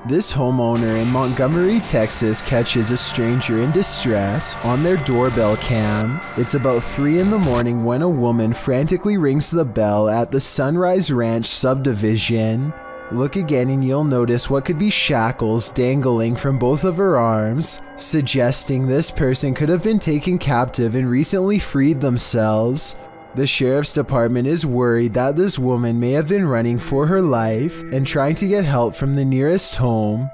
This homeowner in Montgomery, Texas catches a stranger in distress on their doorbell cam. It's about 3 in the morning when a woman frantically rings the bell at the Sunrise Ranch subdivision. Look again and you'll notice what could be shackles dangling from both of her arms, suggesting this person could have been taken captive and recently freed themselves. The sheriff's department is worried that this woman may have been running for her life and trying to get help from the nearest home.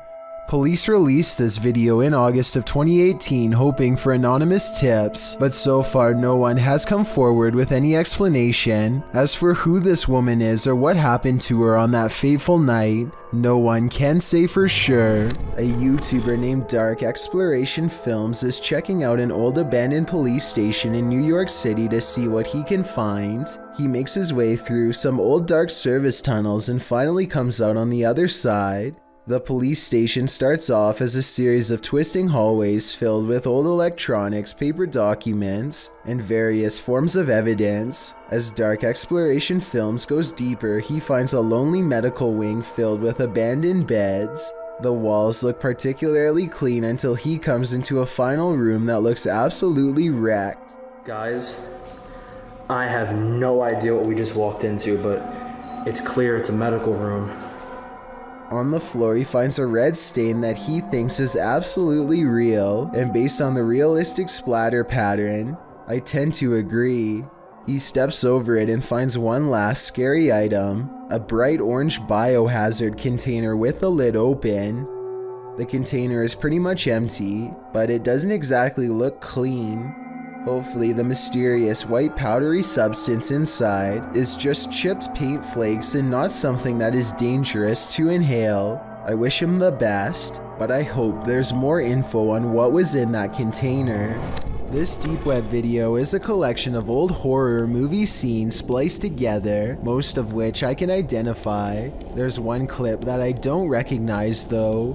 Police released this video in August of 2018 hoping for anonymous tips, but so far no one has come forward with any explanation. As for who this woman is or what happened to her on that fateful night, no one can say for sure. A YouTuber named Dark Exploration Films is checking out an old abandoned police station in New York City to see what he can find. He makes his way through some old dark service tunnels and finally comes out on the other side. The police station starts off as a series of twisting hallways filled with old electronics, paper documents, and various forms of evidence. As Dark Exploration Films goes deeper, he finds a lonely medical wing filled with abandoned beds. The walls look particularly clean until he comes into a final room that looks absolutely wrecked. Guys, I have no idea what we just walked into, but it's clear it's a medical room. On the floor, he finds a red stain that he thinks is absolutely real, and based on the realistic splatter pattern, I tend to agree. He steps over it and finds one last scary item, a bright orange biohazard container with the lid open. The container is pretty much empty, but it doesn't exactly look clean. Hopefully the mysterious white powdery substance inside is just chipped paint flakes and not something that is dangerous to inhale. I wish him the best, but I hope there's more info on what was in that container. This deep web video is a collection of old horror movie scenes spliced together, most of which I can identify. There's one clip that I don't recognize though.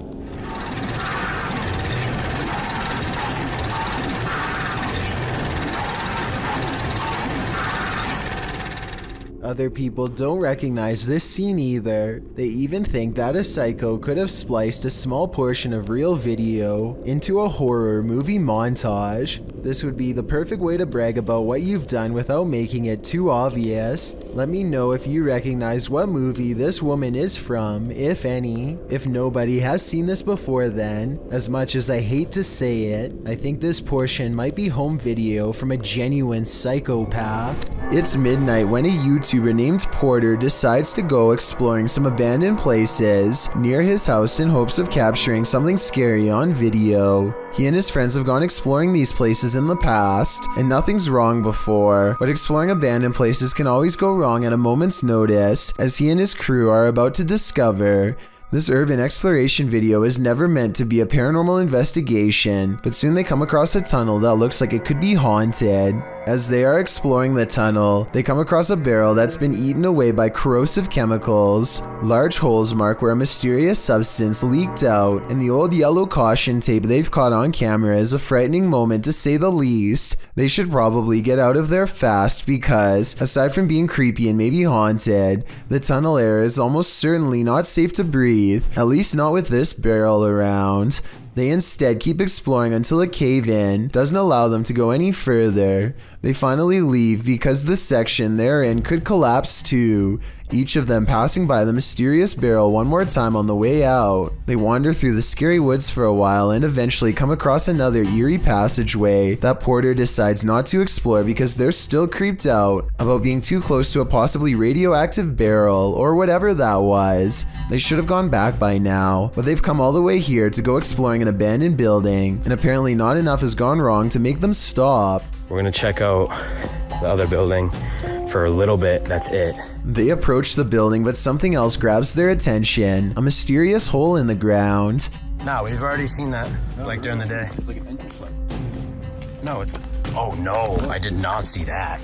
Other people don't recognize this scene either. They even think that a psycho could have spliced a small portion of real video into a horror movie montage. This would be the perfect way to brag about what you've done without making it too obvious. Let me know if you recognize what movie this woman is from, if any. If nobody has seen this before then, as much as I hate to say it, I think this portion might be home video from a genuine psychopath. It's midnight when a YouTuber named Porter decides to go exploring some abandoned places near his house in hopes of capturing something scary on video. He and his friends have gone exploring these places in the past, and nothing's wrong before, but exploring abandoned places can always go wrong at a moment's notice, as he and his crew are about to discover. This urban exploration video is never meant to be a paranormal investigation, but soon they come across a tunnel that looks like it could be haunted. As they are exploring the tunnel, they come across a barrel that's been eaten away by corrosive chemicals. Large holes mark where a mysterious substance leaked out, and the old yellow caution tape they've caught on camera is a frightening moment to say the least. They should probably get out of there fast because, aside from being creepy and maybe haunted, the tunnel air is almost certainly not safe to breathe, at least not with this barrel around. They instead keep exploring until a cave-in doesn't allow them to go any further. They finally leave because the section they're in could collapse too, each of them passing by the mysterious barrel one more time on the way out. They wander through the scary woods for a while and eventually come across another eerie passageway that Porter decides not to explore because they're still creeped out about being too close to a possibly radioactive barrel or whatever that was. They should have gone back by now, but they've come all the way here to go exploring an abandoned building, and apparently not enough has gone wrong to make them stop. We're gonna check out the other building for a little bit, that's it. They approach the building, but something else grabs their attention, a mysterious hole in the ground. No, we've already seen that, like during the day. It's like an entrance light. No, it's, oh no, I did not see that.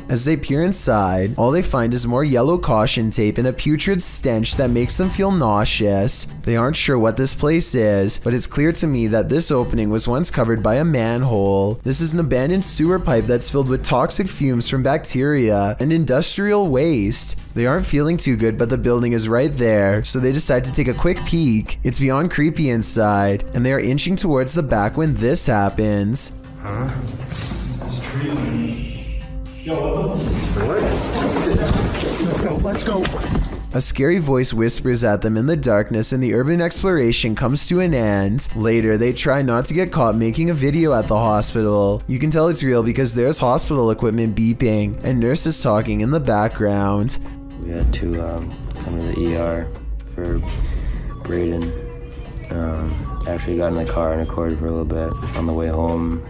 As they peer inside, all they find is more yellow caution tape and a putrid stench that makes them feel nauseous. They aren't sure what this place is, but it's clear to me that this opening was once covered by a manhole. This is an abandoned sewer pipe that's filled with toxic fumes from bacteria and industrial waste. They aren't feeling too good, but the building is right there, so they decide to take a quick peek. It's beyond creepy inside, and they are inching towards the back when this happens. Huh? There's trees in. Yo, What? Let's go. A scary voice whispers at them in the darkness, and the urban exploration comes to an end. Later, they try not to get caught making a video at the hospital. You can tell it's real because there's hospital equipment beeping and nurses talking in the background. We had to come to the ER for Braden. Actually got in the car and recorded for a little bit. On the way home,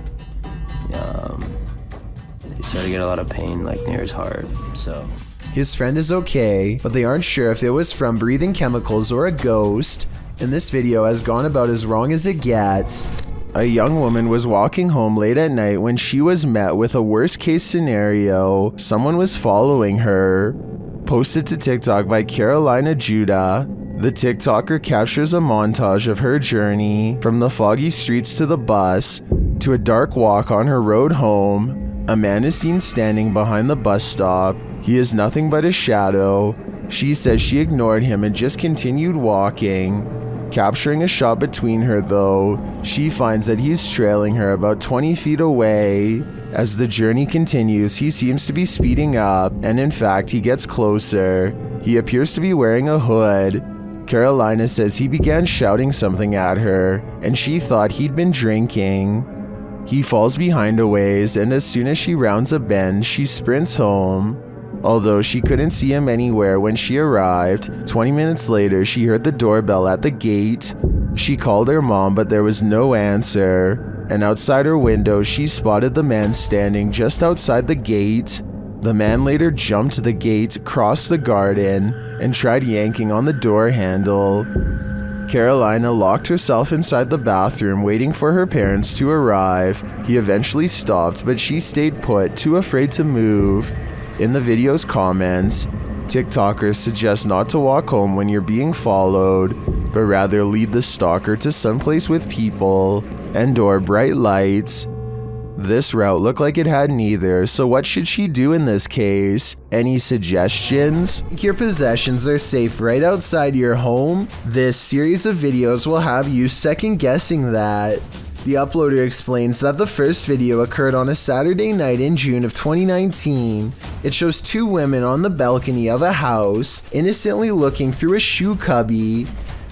he started to get a lot of pain like near his heart, so... His friend is okay, but they aren't sure if it was from breathing chemicals or a ghost, and this video has gone about as wrong as it gets. A young woman was walking home late at night when she was met with a worst case scenario. Someone was following her. Posted to TikTok by Carolina Judah. The TikToker captures a montage of her journey from the foggy streets to the bus to a dark walk on her road home. A man is seen standing behind the bus stop. He is nothing but a shadow. She says she ignored him and just continued walking. Capturing a shot between her though, she finds that he's trailing her about 20 feet away. As the journey continues, he seems to be speeding up, and in fact, he gets closer. He appears to be wearing a hood. Carolina says he began shouting something at her, and she thought he'd been drinking. He falls behind a ways, and as soon as she rounds a bend, she sprints home. Although she couldn't see him anywhere when she arrived, 20 minutes later she heard the doorbell at the gate. She called her mom, but there was no answer, and outside her window she spotted the man standing just outside the gate. The man later jumped the gate, crossed the garden, and tried yanking on the door handle. Carolina locked herself inside the bathroom waiting for her parents to arrive. He eventually stopped, but she stayed put, too afraid to move. In the video's comments, TikTokers suggest not to walk home when you're being followed, but rather lead the stalker to someplace with people and/or bright lights. This route looked like it had neither, so what should she do in this case? Any suggestions? Your possessions are safe right outside your home? This series of videos will have you second guessing that. The uploader explains that the first video occurred on a Saturday night in June of 2019. It shows two women on the balcony of a house, innocently looking through a shoe cubby.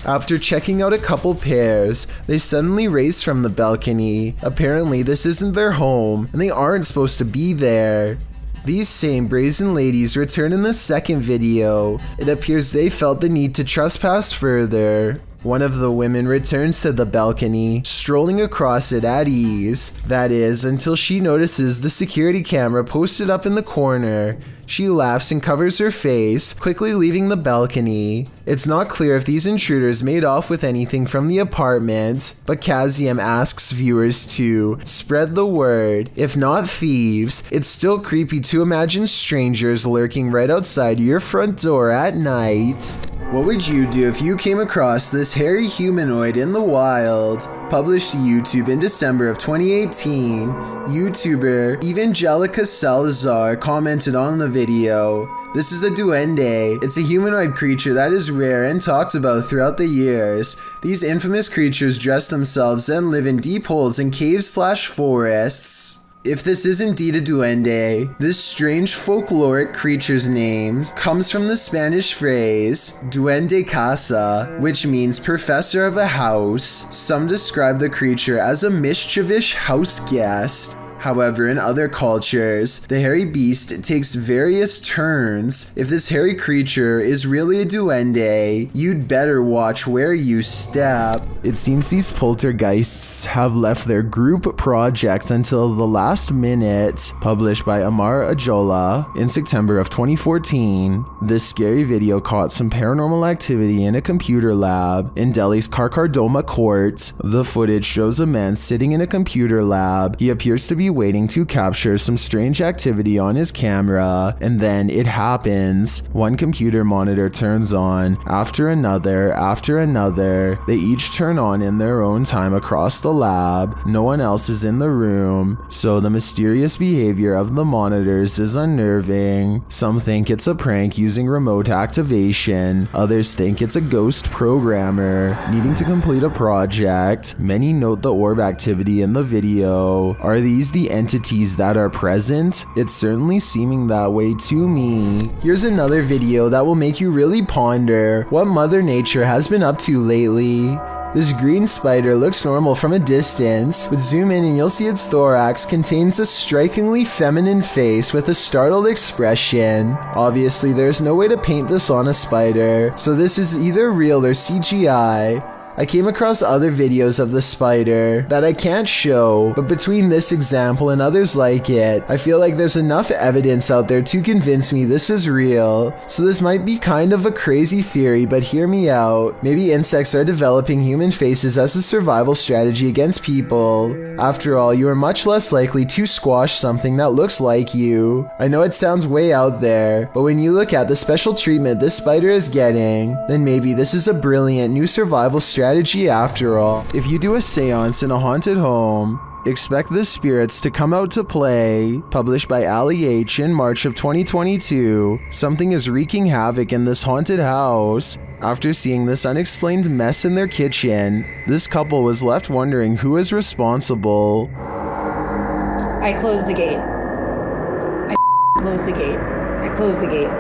After checking out a couple pairs, they suddenly race from the balcony. Apparently this isn't their home, and they aren't supposed to be there. These same brazen ladies return in the second video. It appears they felt the need to trespass further. One of the women returns to the balcony, strolling across it at ease. That is, until she notices the security camera posted up in the corner. She laughs and covers her face, quickly leaving the balcony. It's not clear if these intruders made off with anything from the apartment, but Kaziam asks viewers to spread the word. If not thieves, it's still creepy to imagine strangers lurking right outside your front door at night. What would you do if you came across this hairy humanoid in the wild? Published to YouTube in December of 2018, YouTuber Evangelica Salazar commented on the video. This is a duende. It's a humanoid creature that is rare and talked about throughout the years. These infamous creatures dress themselves and live in deep holes in caves/forests. If this is indeed a duende, this strange folkloric creature's name comes from the Spanish phrase duende casa, which means professor of a house. Some describe the creature as a mischievous house guest. However, in other cultures, the hairy beast takes various turns. If this hairy creature is really a duende, you'd better watch where you step. It seems these poltergeists have left their group project until the last minute. Published by Amar Ajola in September of 2014. This scary video caught some paranormal activity in a computer lab in Delhi's Karkardoma court. The footage shows a man sitting in a computer lab. He appears to be waiting to capture some strange activity on his camera, and then it happens. One computer monitor turns on, after another, after another. They each turn on in their own time across the lab. No one else is in the room, so the mysterious behavior of the monitors is unnerving. Some think it's a prank using remote activation. Others think it's a ghost programmer needing to complete a project. Many note the orb activity in the video. Are these the entities that are present? It's certainly seeming that way to me. Here's another video that will make you really ponder what Mother Nature has been up to lately. This green spider looks normal from a distance, but zoom in and you'll see its thorax contains a strikingly feminine face with a startled expression. Obviously, there's no way to paint this on a spider, so this is either real or CGI. I came across other videos of the spider that I can't show, but between this example and others like it, I feel like there's enough evidence out there to convince me this is real. So this might be kind of a crazy theory, but hear me out. Maybe insects are developing human faces as a survival strategy against people. After all, you are much less likely to squash something that looks like you. I know it sounds way out there, but when you look at the special treatment this spider is getting, then maybe this is a brilliant new survival strategy after all. If you do a seance in a haunted home, expect the spirits to come out to play. Published by Ali H in March of 2022, something is wreaking havoc in this haunted house. After seeing this unexplained mess in their kitchen, this couple was left wondering who is responsible. I closed the gate. I closed the gate. I closed the gate.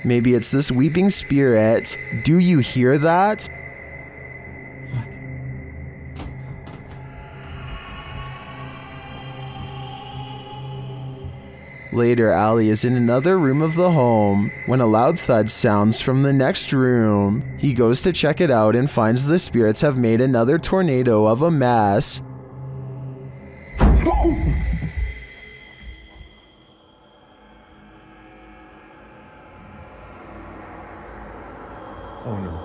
Maybe it's this weeping spirit. Do you hear that? Later, Ali is in another room of the home when a loud thud sounds from the next room. He goes to check it out and finds the spirits have made another tornado of a mess. Oh no.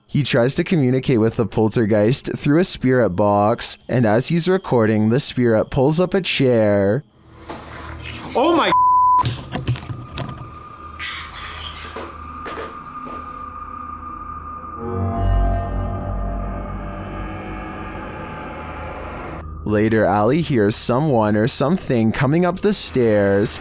He tries to communicate with the poltergeist through a spirit box, and as he's recording, the spirit pulls up a chair. Oh my. Later, Ali hears someone or something coming up the stairs.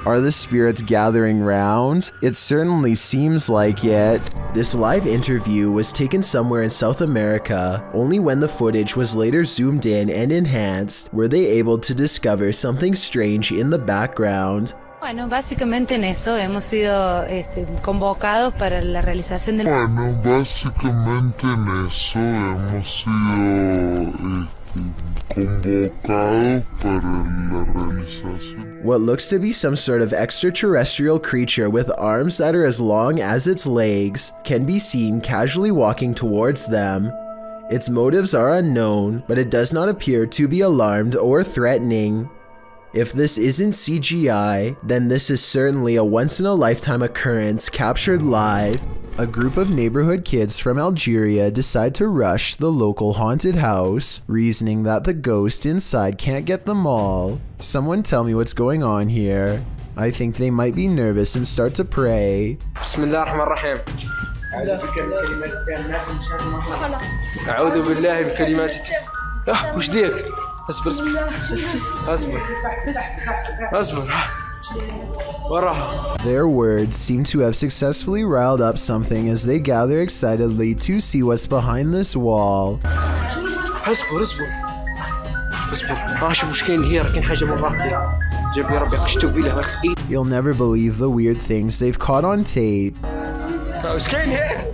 Are the spirits gathering round? It certainly seems like it. This live interview was taken somewhere in South America. Only when the footage was later zoomed in and enhanced were they able to discover something strange in the background. Bueno, básicamente en eso hemos sido convocados para la realización del... Bueno, básicamente en eso hemos sido convocados para la realización. What looks to be some sort of extraterrestrial creature with arms that are as long as its legs can be seen casually walking towards them. Its motives are unknown, but it does not appear to be alarmed or threatening. If this isn't CGI, then this is certainly a once-in-a-lifetime occurrence captured live. A group of neighborhood kids from Algeria decide to rush the local haunted house, reasoning that the ghost inside can't get them all. Someone tell me what's going on here. I think they might be nervous and start to pray. Bismillahirrahmanirrahim. أعوذ بالله من كلمات وش ذيك؟ اصبر وراها. Their words seem to have successfully riled up something as they gather excitedly to see what's behind this wall. اصبر شوف وش كاين هي، راه كاين حاجة من ربي جاب لي ربي قشتو بيه. You'll never believe the weird things they've caught on tape. وش كاين هي؟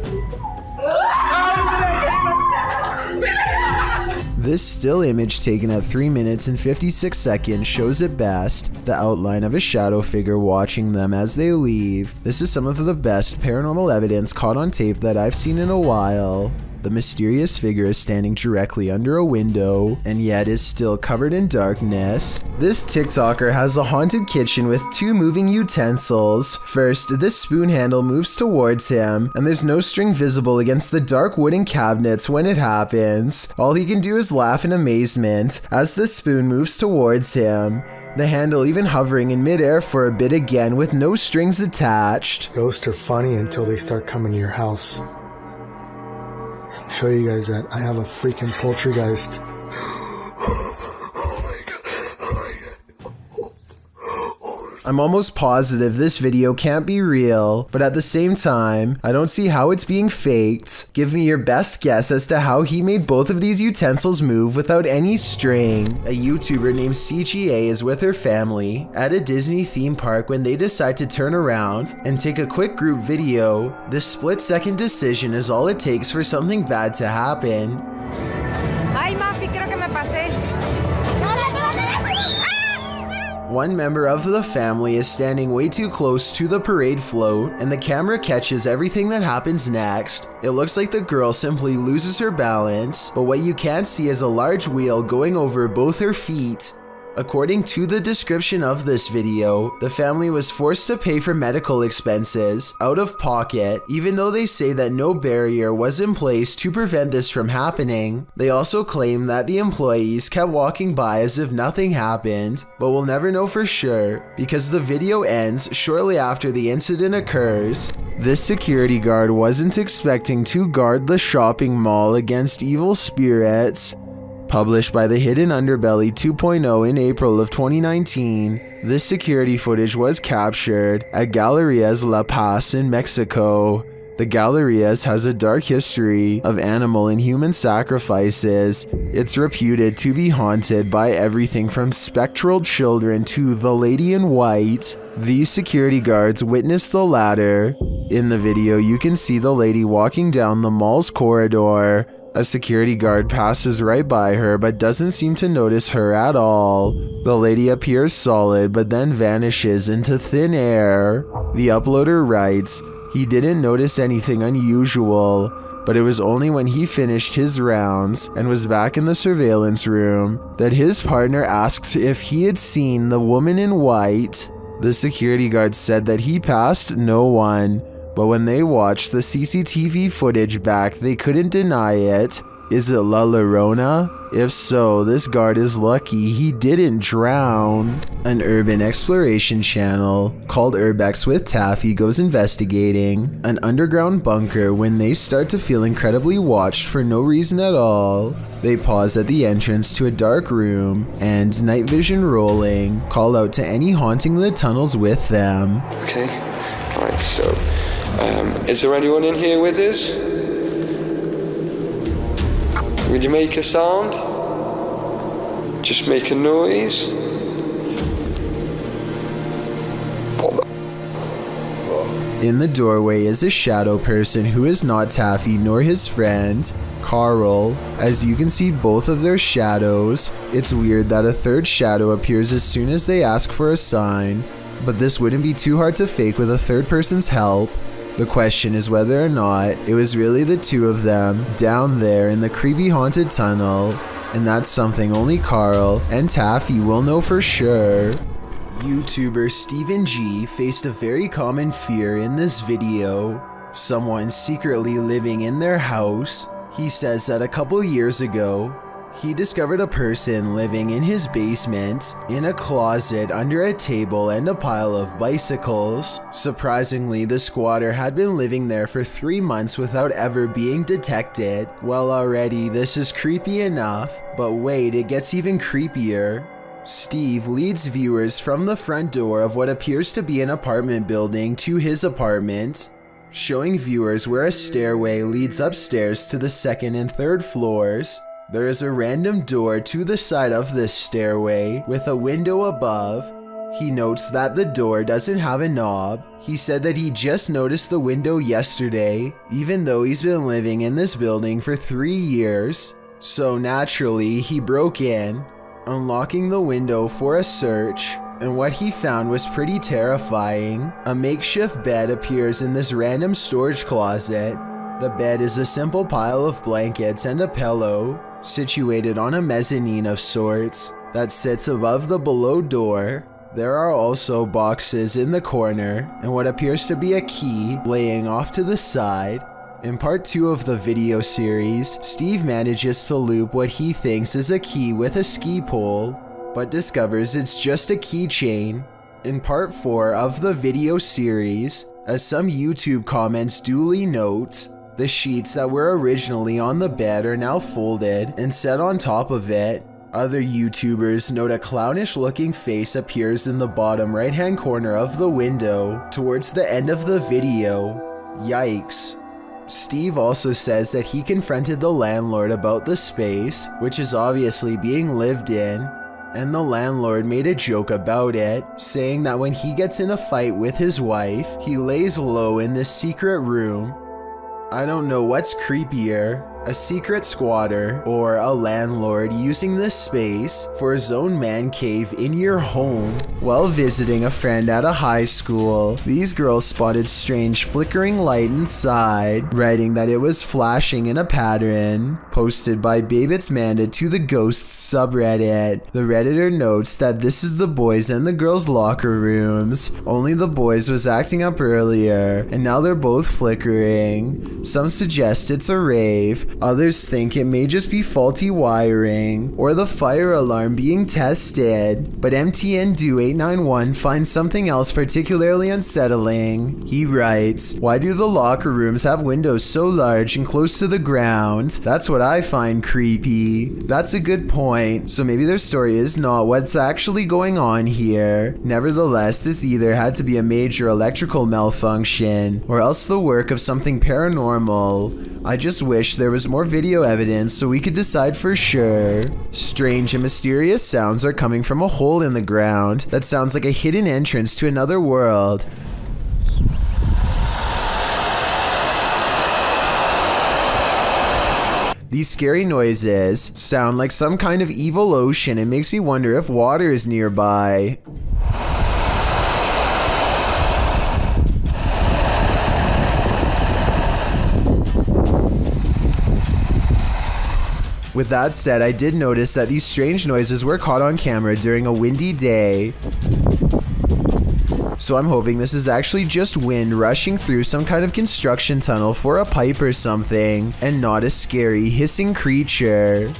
This still image taken at 3 minutes and 56 seconds shows it best, the outline of a shadow figure watching them as they leave. This is some of the best paranormal evidence caught on tape that I've seen in a while. The mysterious figure is standing directly under a window and yet is still covered in darkness. This TikToker has a haunted kitchen with 2 moving utensils. First, this spoon handle moves towards him and there's no string visible against the dark wooden cabinets when it happens. All he can do is laugh in amazement as the spoon moves towards him. The handle even hovering in midair for a bit again with no strings attached. Ghosts are funny until they start coming to your house. Show you guys that I have a freaking poltergeist. I'm almost positive this video can't be real, but at the same time, I don't see how it's being faked. Give me your best guess as to how he made both of these utensils move without any string. A YouTuber named CGA is with her family at a Disney theme park when they decide to turn around and take a quick group video. This split-second decision is all it takes for something bad to happen. Ay, Mafi, creo que me pasé. One member of the family is standing way too close to the parade float, and the camera catches everything that happens next. It looks like the girl simply loses her balance, but what you can't see is a large wheel going over both her feet. According to the description of this video, the family was forced to pay for medical expenses out of pocket, even though they say that no barrier was in place to prevent this from happening. They also claim that the employees kept walking by as if nothing happened, but we'll never know for sure because the video ends shortly after the incident occurs. This security guard wasn't expecting to guard the shopping mall against evil spirits. Published by the Hidden Underbelly 2.0 in April of 2019, this security footage was captured at Galerías La Paz in Mexico. The Galerías has a dark history of animal and human sacrifices. It's reputed to be haunted by everything from spectral children to the lady in white. These security guards witnessed the latter. In the video, you can see the lady walking down the mall's corridor. A security guard passes right by her but doesn't seem to notice her at all. The lady appears solid but then vanishes into thin air. The uploader writes, he didn't notice anything unusual, but it was only when he finished his rounds and was back in the surveillance room that his partner asked if he had seen the woman in white. The security guard said that he passed no one, but when they watched the CCTV footage back, they couldn't deny it. Is it La Llorona? If so, this guard is lucky he didn't drown. An urban exploration channel called Urbex with Taffy goes investigating an underground bunker when they start to feel incredibly watched for no reason at all. They pause at the entrance to a dark room and, night vision rolling, call out to any haunting the tunnels with them. Okay, alright, so is there anyone in here with us? Will you make a sound? Just make a noise. In the doorway is a shadow person who is not Taffy nor his friend, Carl. As you can see both of their shadows. It's weird that a third shadow appears as soon as they ask for a sign, but this wouldn't be too hard to fake with a third person's help. The question is whether or not it was really the two of them down there in the creepy haunted tunnel, and that's something only Carl and Taffy will know for sure. YouTuber Stephen G faced a very common fear in this video, someone secretly living in their house. He says that a couple years ago, he discovered a person living in his basement, in a closet under a table and a pile of bicycles. Surprisingly, the squatter had been living there for 3 months without ever being detected. Well, already this is creepy enough, but wait, it gets even creepier. Steve leads viewers from the front door of what appears to be an apartment building to his apartment, showing viewers where a stairway leads upstairs to the second and third floors. There is a random door to the side of this stairway with a window above. He notes that the door doesn't have a knob. He said that he just noticed the window yesterday, even though he's been living in this building for 3 years. So naturally, he broke in, unlocking the window for a search, and what he found was pretty terrifying. A makeshift bed appears in this random storage closet. The bed is a simple pile of blankets and a pillow, situated on a mezzanine of sorts that sits above the below door. There are also boxes in the corner and what appears to be a key laying off to the side. In part 2 of the video series, Steve manages to loop what he thinks is a key with a ski pole, but discovers it's just a keychain. In part 4 of the video series, as some YouTube comments duly note, the sheets that were originally on the bed are now folded and set on top of it. Other YouTubers note a clownish looking face appears in the bottom right hand corner of the window towards the end of the video. Yikes. Steve also says that he confronted the landlord about the space, which is obviously being lived in, and the landlord made a joke about it, saying that when he gets in a fight with his wife, he lays low in this secret room. I don't know what's creepier, a secret squatter or a landlord using this space for his own man cave in your home. While visiting a friend at a high school, these girls spotted strange flickering light inside, writing that it was flashing in a pattern. Posted by Babit's Manda to the Ghosts subreddit. The redditor notes that this is the boys and the girls' locker rooms. Only the boys was acting up earlier, and now they're both flickering. Some suggest it's a rave. Others think it may just be faulty wiring or the fire alarm being tested, but MTN-Do891 finds something else particularly unsettling. He writes, "Why do the locker rooms have windows so large and close to the ground? That's what I find creepy." That's a good point, so maybe their story is not what's actually going on here. Nevertheless, this either had to be a major electrical malfunction or else the work of something paranormal. I just wish there was more video evidence so we could decide for sure. Strange and mysterious sounds are coming from a hole in the ground that sounds like a hidden entrance to another world. These scary noises sound like some kind of evil ocean. It makes me wonder if water is nearby. With that said, I did notice that these strange noises were caught on camera during a windy day. So I'm hoping this is actually just wind rushing through some kind of construction tunnel for a pipe or something, and not a scary hissing creature.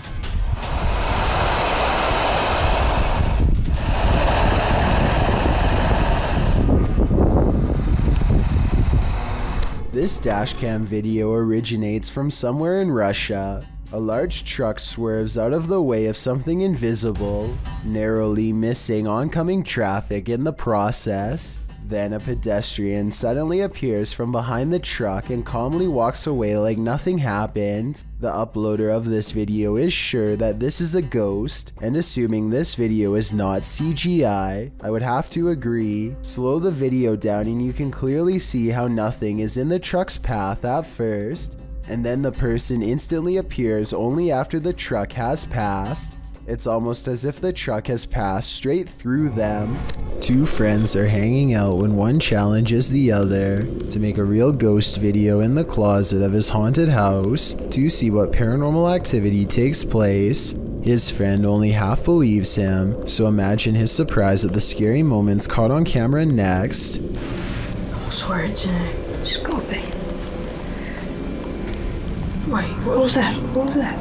This dashcam video originates from somewhere in Russia. A large truck swerves out of the way of something invisible, narrowly missing oncoming traffic in the process. Then a pedestrian suddenly appears from behind the truck and calmly walks away like nothing happened. The uploader of this video is sure that this is a ghost, and assuming this video is not CGI, I would have to agree. Slow the video down and you can clearly see how nothing is in the truck's path at first, and then the person instantly appears only after the truck has passed. It's almost as if the truck has passed straight through them. Two friends are hanging out when one challenges the other to make a real ghost video in the closet of his haunted house to see what paranormal activity takes place. His friend only half believes him, so imagine his surprise at the scary moments caught on camera next. I swear it's in it. It's got to be. Wait, what was that? What was that?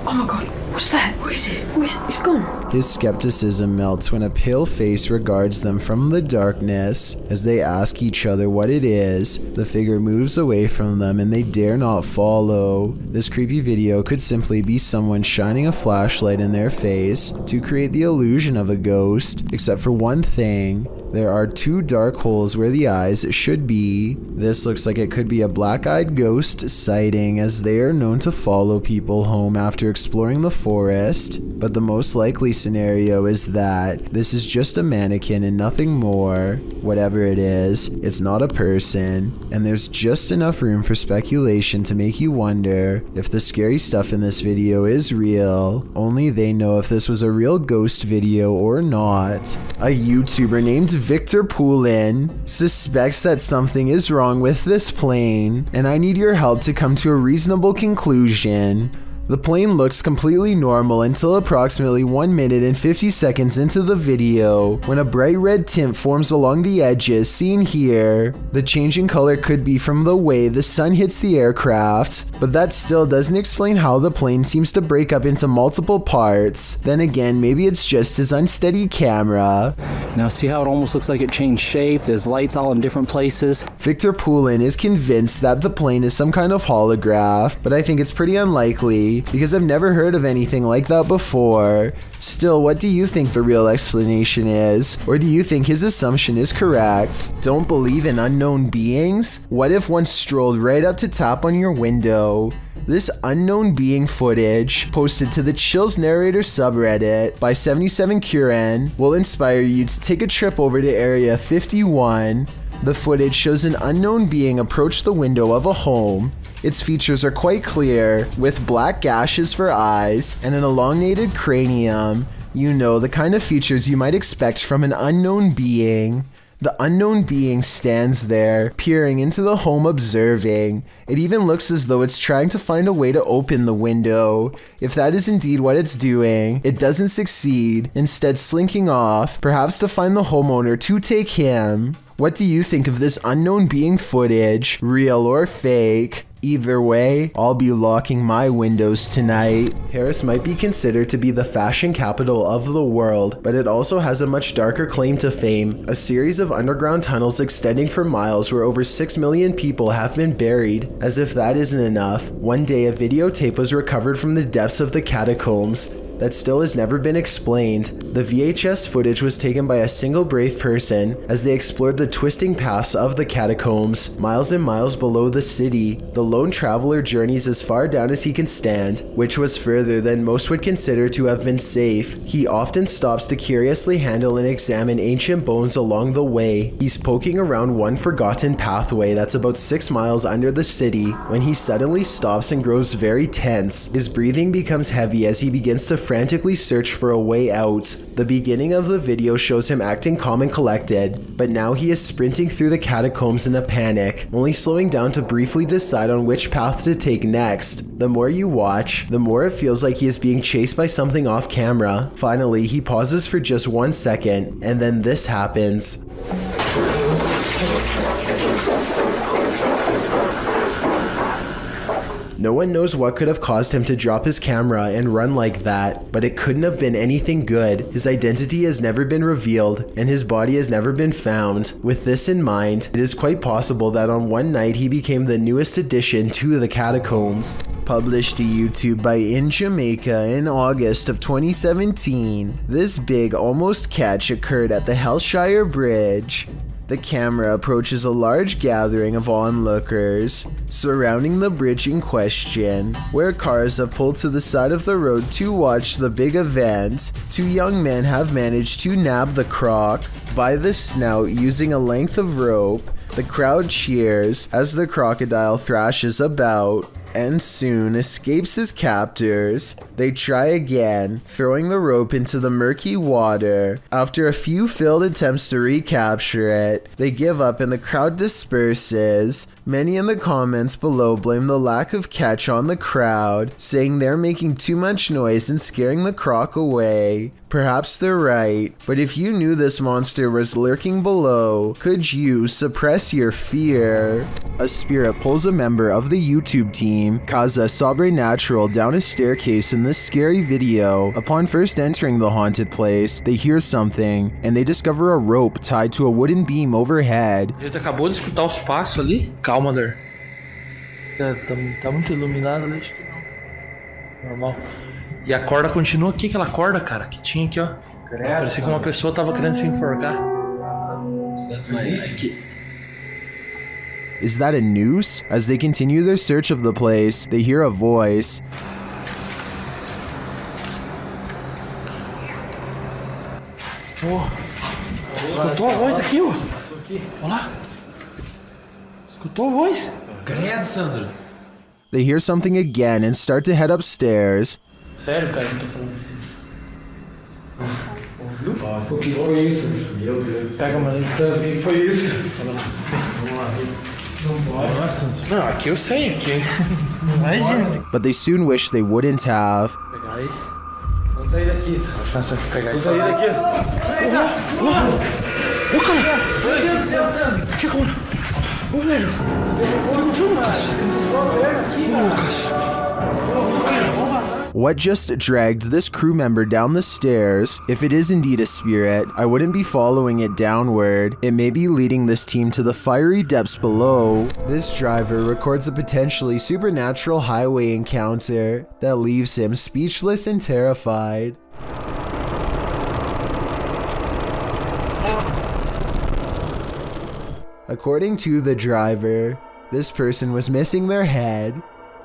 Oh my god, what's that? What is it? It's gone. His skepticism melts when a pale face regards them from the darkness. As they ask each other what it is, the figure moves away from them and they dare not follow. This creepy video could simply be someone shining a flashlight in their face to create the illusion of a ghost, except for one thing. There are two dark holes where the eyes should be. This looks like it could be a black-eyed ghost sighting, as they are known to follow people home after exploring the forest, but the most likely scenario is that this is just a mannequin and nothing more. Whatever it is, it's not a person, and there's just enough room for speculation to make you wonder if the scary stuff in this video is real. Only they know if this was a real ghost video or not. A YouTuber named Victor Poulin suspects that something is wrong with this plane, and I need your help to come to a reasonable conclusion. The plane looks completely normal until approximately 1 minute and 50 seconds into the video, when a bright red tint forms along the edges seen here. The change in color could be from the way the sun hits the aircraft, but that still doesn't explain how the plane seems to break up into multiple parts. Then again, maybe it's just his unsteady camera. Now see how it almost looks like it changed shape? There's lights all in different places. Victor Poulin is convinced that the plane is some kind of holograph, but I think it's pretty unlikely, because I've never heard of anything like that before. Still, what do you think the real explanation is? Or do you think his assumption is correct? Don't believe in unknown beings? What if one strolled right up to tap on your window? This unknown being footage, posted to the Chills Narrator subreddit by 77Curen, will inspire you to take a trip over to Area 51. The footage shows an unknown being approach the window of a home. Its features are quite clear, with black gashes for eyes and an elongated cranium. You know, the kind of features you might expect from an unknown being. The unknown being stands there, peering into the home, observing. It even looks as though it's trying to find a way to open the window. If that is indeed what it's doing, it doesn't succeed, instead slinking off, perhaps to find the homeowner to take him. What do you think of this unknown being footage, real or fake? Either way, I'll be locking my windows tonight. Paris might be considered to be the fashion capital of the world, but it also has a much darker claim to fame, a series of underground tunnels extending for miles where over 6 million people have been buried. As if that isn't enough, one day a videotape was recovered from the depths of the catacombs that still has never been explained. The VHS footage was taken by a single brave person as they explored the twisting paths of the catacombs, miles and miles below the city. The lone traveler journeys as far down as he can stand, which was further than most would consider to have been safe. He often stops to curiously handle and examine ancient bones along the way. He's poking around one forgotten pathway that's about 6 miles under the city when he suddenly stops and grows very tense. His breathing becomes heavy as he begins to frantically search for a way out. The beginning of the video shows him acting calm and collected, but now he is sprinting through the catacombs in a panic, only slowing down to briefly decide on which path to take next. The more you watch, the more it feels like he is being chased by something off camera. Finally, he pauses for just 1 second, and then this happens. No one knows what could have caused him to drop his camera and run like that, but it couldn't have been anything good. His identity has never been revealed, and his body has never been found. With this in mind, it is quite possible that on one night he became the newest addition to the catacombs. Published to YouTube by In Jamaica in August of 2017, this big almost catch occurred at the Hellshire Bridge. The camera approaches a large gathering of onlookers surrounding the bridge in question, where cars have pulled to the side of the road to watch the big event. 2 young men have managed to nab the croc by the snout using a length of rope. The crowd cheers as the crocodile thrashes about and soon escapes his captors. They try again, throwing the rope into the murky water. After a few failed attempts to recapture it, they give up and the crowd disperses. Many in the comments below blame the lack of catch on the crowd, saying they're making too much noise and scaring the croc away. Perhaps they're right, but if you knew this monster was lurking below, could you suppress your fear? A spirit pulls a member of the YouTube team, Kaza Sobrenatural, down a staircase in this scary video. Upon first entering the haunted place, they hear something, and they discover a rope tied to a wooden beam overhead. A gente acabou de escutar os passos ali. Calma, Der. Tá muito iluminado ali, acho que não. Normal. E a corda continua aqui, aquela corda, cara, que tinha aqui, ó. Parecia que uma pessoa tava querendo se enforcar. Aqui. Is that a noose? As they continue their search of the place, they hear a voice. Escutou a voz aqui, ó. Olha lá. Escutou a voz? Credo, Sandro. They hear something again and start to head upstairs. Sério, cara, eu tô falando assim. Ouviu? O que foi isso? Meu Deus. Pega a mãe. Sandro, o que foi isso? Vamos lá. Não, aqui eu sei, aqui. Não vai, gente. But they soon wish they wouldn't have. Pegar aí. Vamos sair daqui. Nossa, pegar aí. Vamos sair daqui. Ô, cara! Meu Deus do céu, Sandro! Que cara? Ô, velho! O que aconteceu, Lucas? Ô, Lucas! What just dragged this crew member down the stairs? If it is indeed a spirit, I wouldn't be following it downward. It may be leading this team to the fiery depths below. This driver records a potentially supernatural highway encounter that leaves him speechless and terrified. According to the driver, this person was missing their head.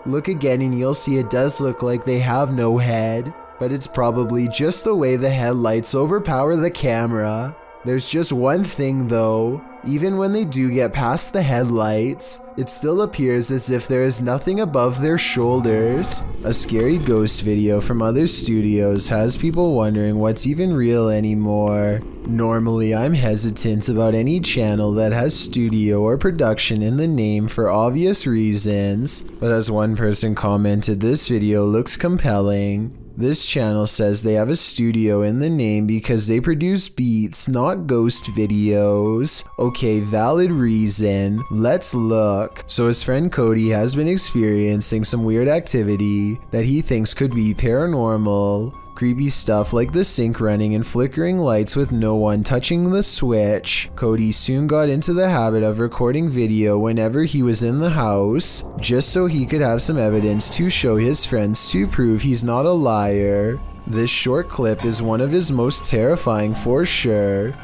Look again and you'll see it does look like they have no head, but it's probably just the way the headlights overpower the camera. There's just one thing though, even when they do get past the headlights, it still appears as if there is nothing above their shoulders. A scary ghost video from other studios has people wondering what's even real anymore. Normally, I'm hesitant about any channel that has studio or production in the name for obvious reasons, but as one person commented, this video looks compelling. This channel says they have a studio in the name because they produce beats, not ghost videos. Okay, valid reason. Let's look. So his friend Cody has been experiencing some weird activity that he thinks could be paranormal. Creepy stuff like the sink running and flickering lights with no one touching the switch. Cody soon got into the habit of recording video whenever he was in the house, just so he could have some evidence to show his friends to prove he's not a liar. This short clip is one of his most terrifying for sure.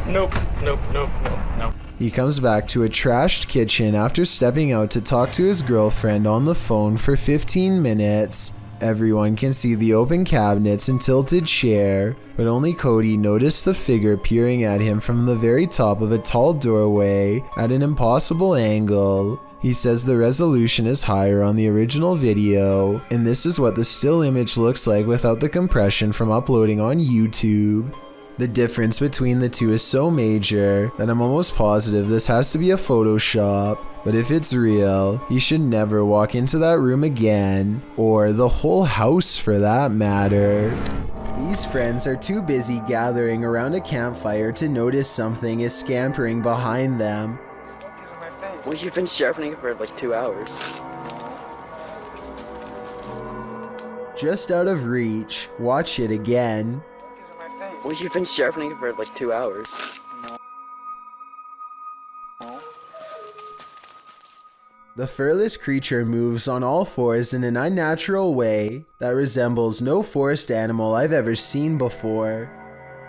Nope. He comes back to a trashed kitchen after stepping out to talk to his girlfriend on the phone for 15 minutes. Everyone can see the open cabinets and tilted chair, but only Cody noticed the figure peering at him from the very top of a tall doorway at an impossible angle. He says the resolution is higher on the original video, and this is what the still image looks like without the compression from uploading on YouTube. The difference between the two is so major that I'm almost positive this has to be a Photoshop, but if it's real, he should never walk into that room again, or the whole house for that matter. These friends are too busy gathering around a campfire to notice something is scampering behind them. Well, you've been sharpening it for like 2 hours. Just out of reach, watch it again. Well, you've been sharpening it for like 2 hours. The furless creature moves on all fours in an unnatural way that resembles no forest animal I've ever seen before.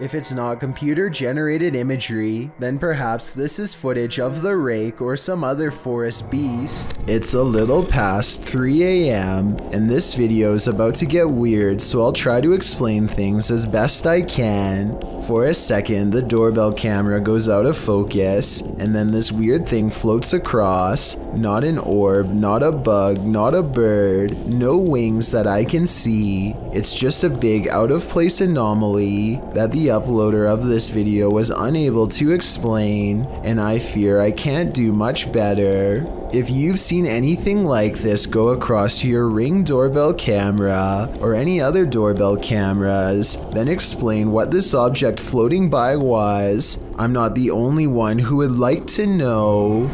If it's not computer-generated imagery, then perhaps this is footage of the rake or some other forest beast. It's a little past 3 a.m. and this video is about to get weird, so I'll try to explain things as best I can. For a second, the doorbell camera goes out of focus, and then this weird thing floats across. Not an orb, not a bug, not a bird, no wings that I can see. It's just a big out-of-place anomaly that the uploader of this video was unable to explain, and I fear I can't do much better. If you've seen anything like this go across your Ring doorbell camera or any other doorbell cameras, then explain what this object floating by was. I'm not the only one who would like to know.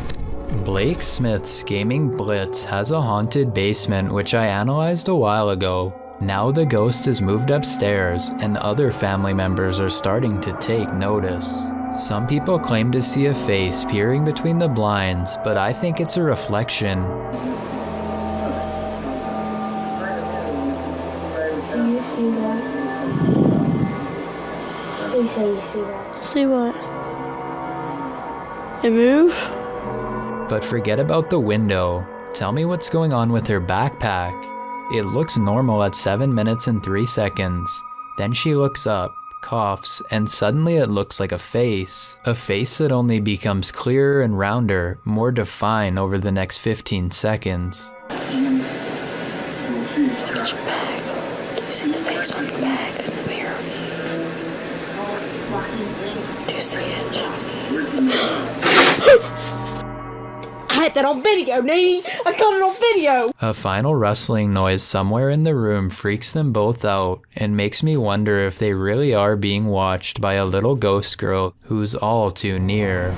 Blake Smith's Gaming Blitz has a haunted basement which I analyzed a while ago. Now the ghost has moved upstairs and other family members are starting to take notice. Some people claim to see a face peering between the blinds, but I think it's a reflection. Can you see that? Please say you see that. See what? It move? But forget about the window. Tell me what's going on with her backpack. It looks normal at 7 minutes and 3 seconds. Then she looks up, coughs, and suddenly it looks like a face. A face that only becomes clearer and rounder, more defined over the next 15 seconds. Look at your bag. Do you see the face on your bag in the mirror? Do you see it? I had that on video, Nee! I got it on video! A final rustling noise somewhere in the room freaks them both out and makes me wonder if they really are being watched by a little ghost girl who's all too near.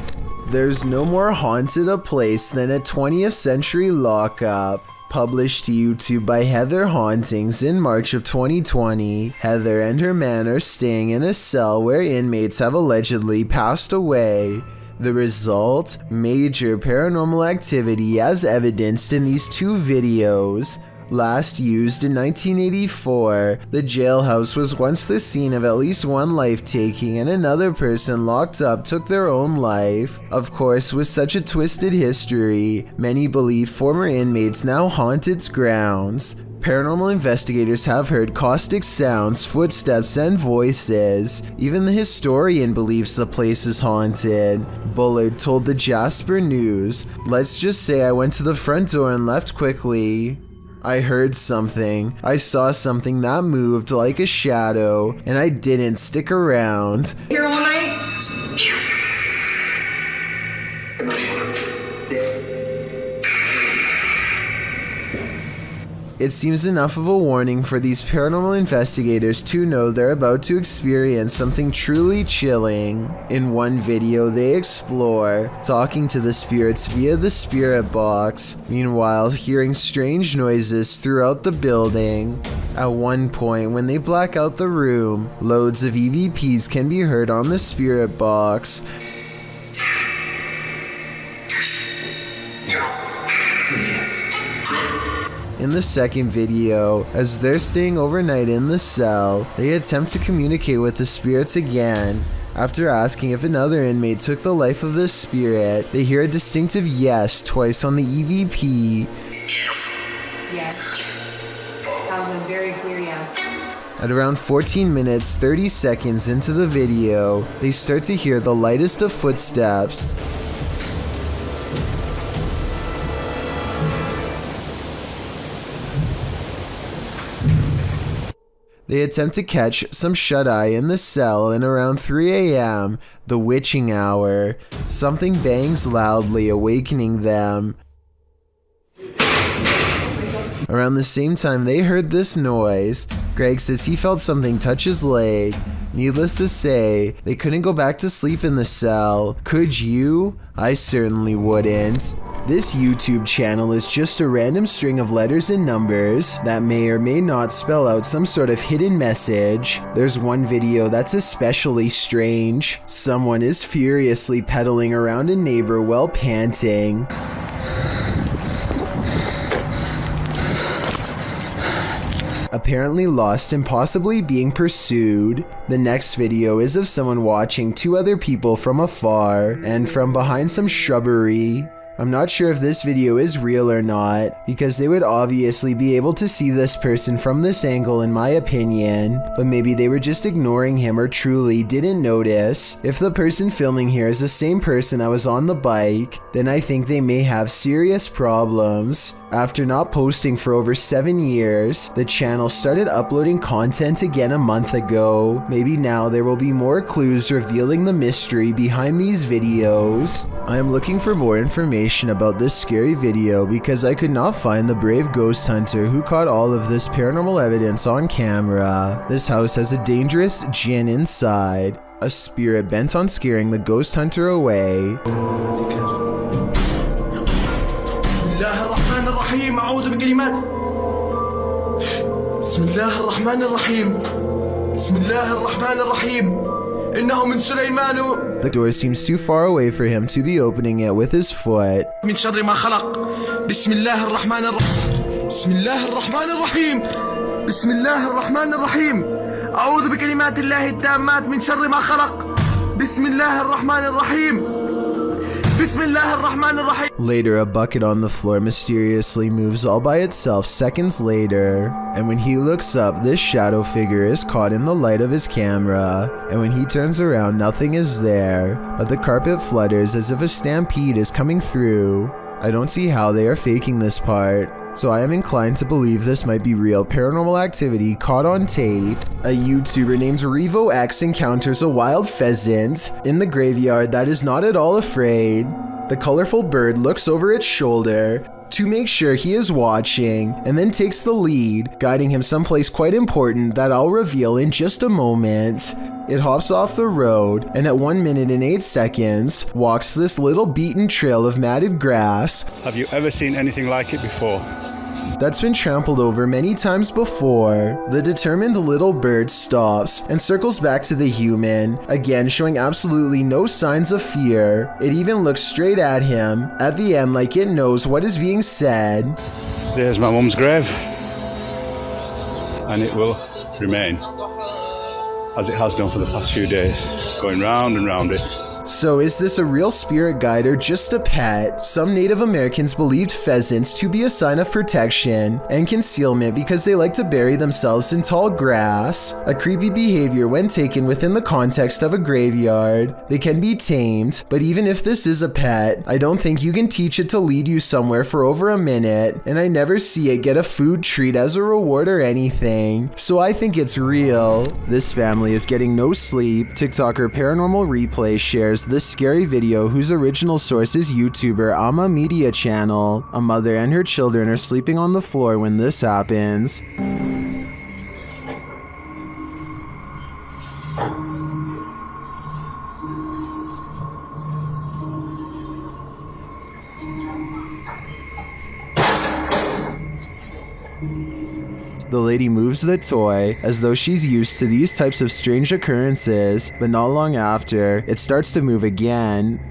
There's no more haunted a place than a 20th century lockup. Published to YouTube by Heather Hauntings in March of 2020, Heather and her man are staying in a cell where inmates have allegedly passed away. The result? Major paranormal activity as evidenced in these two videos. Last used in 1984, the jailhouse was once the scene of at least one life-taking, and another person locked up took their own life. Of course, with such a twisted history, many believe former inmates now haunt its grounds. Paranormal investigators have heard caustic sounds, footsteps, and voices. Even the historian believes the place is haunted. Bullard told the Jasper News, "Let's just say I went to the front door and left quickly. I heard something. I saw something that moved like a shadow, and I didn't stick around." Here all night? It seems enough of a warning for these paranormal investigators to know they're about to experience something truly chilling. In one video, they explore talking to the spirits via the spirit box, meanwhile hearing strange noises throughout the building. At one point, when they black out the room, loads of EVPs can be heard on the spirit box. In the second video, as they're staying overnight in the cell, they attempt to communicate with the spirits again. After asking if another inmate took the life of the spirit, they hear a distinctive yes twice on the EVP. Yes. That was a very clear yes. At around 14 minutes 30 seconds into the video, they start to hear the lightest of footsteps. They attempt to catch some shut-eye in the cell, and around 3 a.m., the witching hour, something bangs loudly, awakening them. Around the same time they heard this noise, Greg says he felt something touch his leg. Needless to say, they couldn't go back to sleep in the cell. Could you? I certainly wouldn't. This YouTube channel is just a random string of letters and numbers that may or may not spell out some sort of hidden message. There's one video that's especially strange. Someone is furiously pedaling around a neighbor while panting. Apparently lost and possibly being pursued. The next video is of someone watching two other people from afar and from behind some shrubbery. I'm not sure if this video is real or not, because they would obviously be able to see this person from this angle in my opinion, but maybe they were just ignoring him or truly didn't notice. If the person filming here is the same person that was on the bike, then I think they may have serious problems. After not posting for over 7 years, the channel started uploading content again a month ago. Maybe now there will be more clues revealing the mystery behind these videos. I am looking for more information about this scary video because I could not find the brave ghost hunter who caught all of this paranormal evidence on camera. This house has a dangerous djinn inside, a spirit bent on scaring the ghost hunter away. أعوذ بكلمات بسم الله الرحمن الرحيم بسم الله الرحمن الرحيم إنه من سليمان. The door seems too far away for him to be opening it with his foot. من شر ما خلق بسم الله الرحمن الرحيم بسم الله الرحمن الرحيم بسم الله الرحمن الرحيم أعوذ بكلمات الله التامات من شر ما خلق بسم الله الرحمن الرحيم Bismillah ar-Rahman ar-Rahim. Later, a bucket on the floor mysteriously moves all by itself seconds later, and when he looks up, this shadow figure is caught in the light of his camera, and when he turns around, nothing is there, but the carpet flutters as if a stampede is coming through. I don't see how they are faking this part, so I am inclined to believe this might be real paranormal activity caught on tape. A YouTuber named RevoX encounters a wild pheasant in the graveyard that is not at all afraid. The colorful bird looks over its shoulder to make sure he is watching, and then takes the lead, guiding him someplace quite important that I'll reveal in just a moment. It hops off the road, and at 1 minute and 8 seconds, walks this little beaten trail of matted grass. Have you ever seen anything like it before? That's been trampled over many times before. The determined little bird stops and circles back to the human, again showing absolutely no signs of fear. It even looks straight at him, at the end like it knows what is being said. There's my mum's grave, and it will remain, as it has done for the past few days, going round and round it. So is this a real spirit guide or just a pet? Some Native Americans believed pheasants to be a sign of protection and concealment because they like to bury themselves in tall grass. A creepy behavior when taken within the context of a graveyard. They can be tamed, but even if this is a pet, I don't think you can teach it to lead you somewhere for over a minute, and I never see it get a food treat as a reward or anything. So I think it's real. This family is getting no sleep. TikToker Paranormal Replay shares this scary video whose original source is YouTuber Ama Media Channel. A mother and her children are sleeping on the floor when this happens. The lady moves the toy as though she's used to these types of strange occurrences, but not long after, it starts to move again.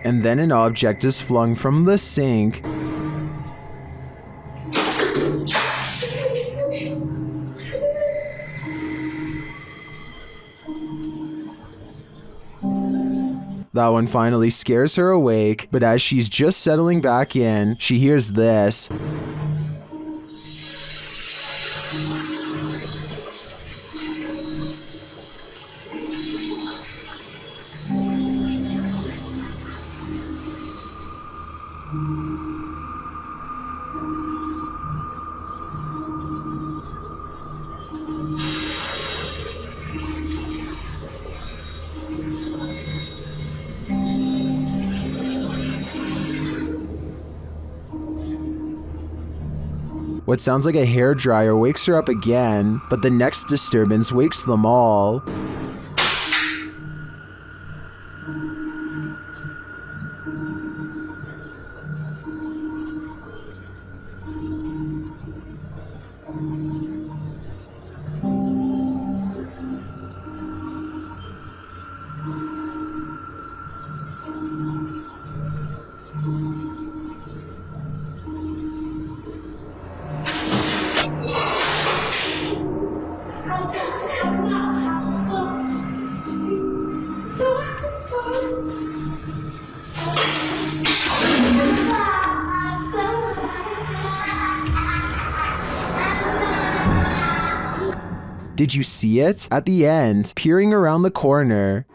And then an object is flung from the sink. That one finally scares her awake, but as she's just settling back in, she hears this. What sounds like a hairdryer wakes her up again, but the next disturbance wakes them all. Did you see it? At the end, peering around the corner.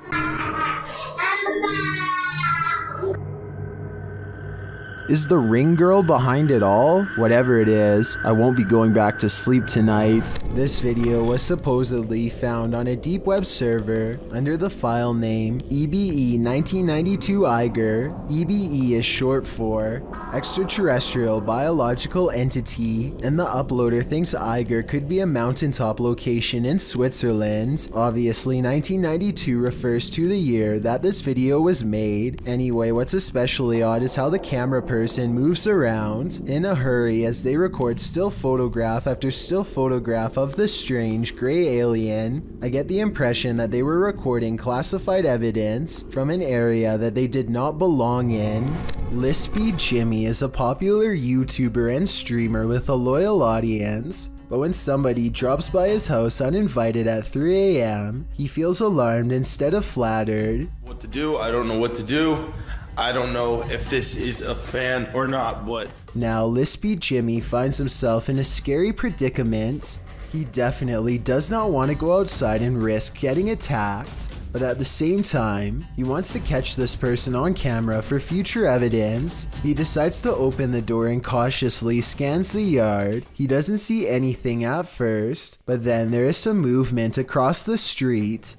Is the ring girl behind it all? Whatever it is, I won't be going back to sleep tonight. This video was supposedly found on a deep web server under the file name EBE1992 Eiger. EBE is short for extraterrestrial biological entity, and the uploader thinks Eiger could be a mountaintop location in Switzerland. Obviously, 1992 refers to the year that this video was made. Anyway, what's especially odd is how the camera person moves around in a hurry as they record still photograph after still photograph of the strange gray alien. I get the impression that they were recording classified evidence from an area that they did not belong in. Lispy Jimmy is a popular YouTuber and streamer with a loyal audience, but when somebody drops by his house uninvited at 3 a.m., he feels alarmed instead of flattered. What to do? I don't know what to do. I don't know if this is a fan or not, but... Now, Lispy Jimmy finds himself in a scary predicament. He definitely does not want to go outside and risk getting attacked, but at the same time, he wants to catch this person on camera for future evidence. He decides to open the door and cautiously scans the yard. He doesn't see anything at first, but then there is some movement across the street.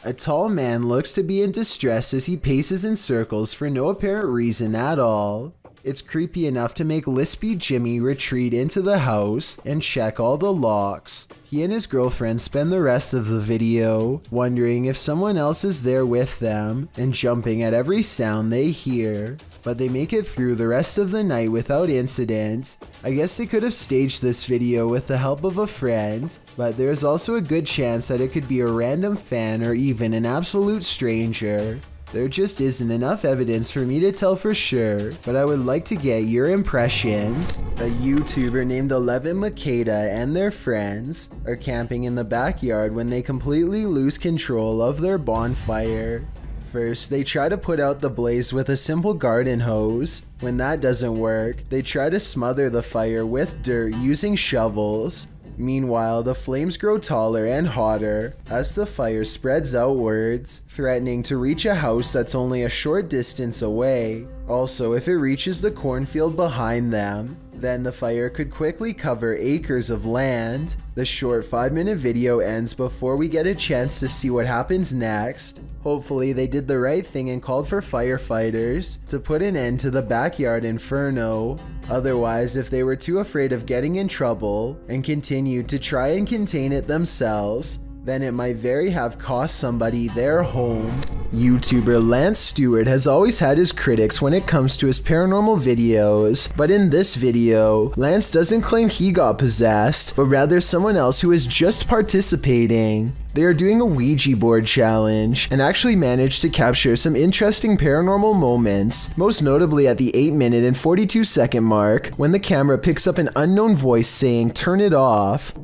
A tall man looks to be in distress as he paces in circles for no apparent reason at all. It's creepy enough to make Lispy Jimmy retreat into the house and check all the locks. He and his girlfriend spend the rest of the video wondering if someone else is there with them and jumping at every sound they hear. But they make it through the rest of the night without incident. I guess they could have staged this video with the help of a friend, but there's also a good chance that it could be a random fan or even an absolute stranger. There just isn't enough evidence for me to tell for sure, but I would like to get your impressions. A YouTuber named 11 Makeda and their friends are camping in the backyard when they completely lose control of their bonfire. First, they try to put out the blaze with a simple garden hose. When that doesn't work, they try to smother the fire with dirt using shovels. Meanwhile, the flames grow taller and hotter as the fire spreads outwards, threatening to reach a house that's only a short distance away. Also, if it reaches the cornfield behind them, then the fire could quickly cover acres of land. The short 5-minute video ends before we get a chance to see what happens next. Hopefully they did the right thing and called for firefighters to put an end to the backyard inferno. Otherwise, if they were too afraid of getting in trouble and continued to try and contain it themselves, then it might very have cost somebody their home. YouTuber Lance Stewart has always had his critics when it comes to his paranormal videos, but in this video, Lance doesn't claim he got possessed, but rather someone else who is just participating. They are doing a Ouija board challenge and actually managed to capture some interesting paranormal moments, most notably at the 8-minute and 42-second mark when the camera picks up an unknown voice saying, "Turn it off."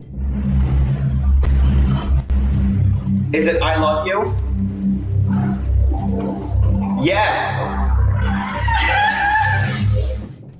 Is it I love you? Yes!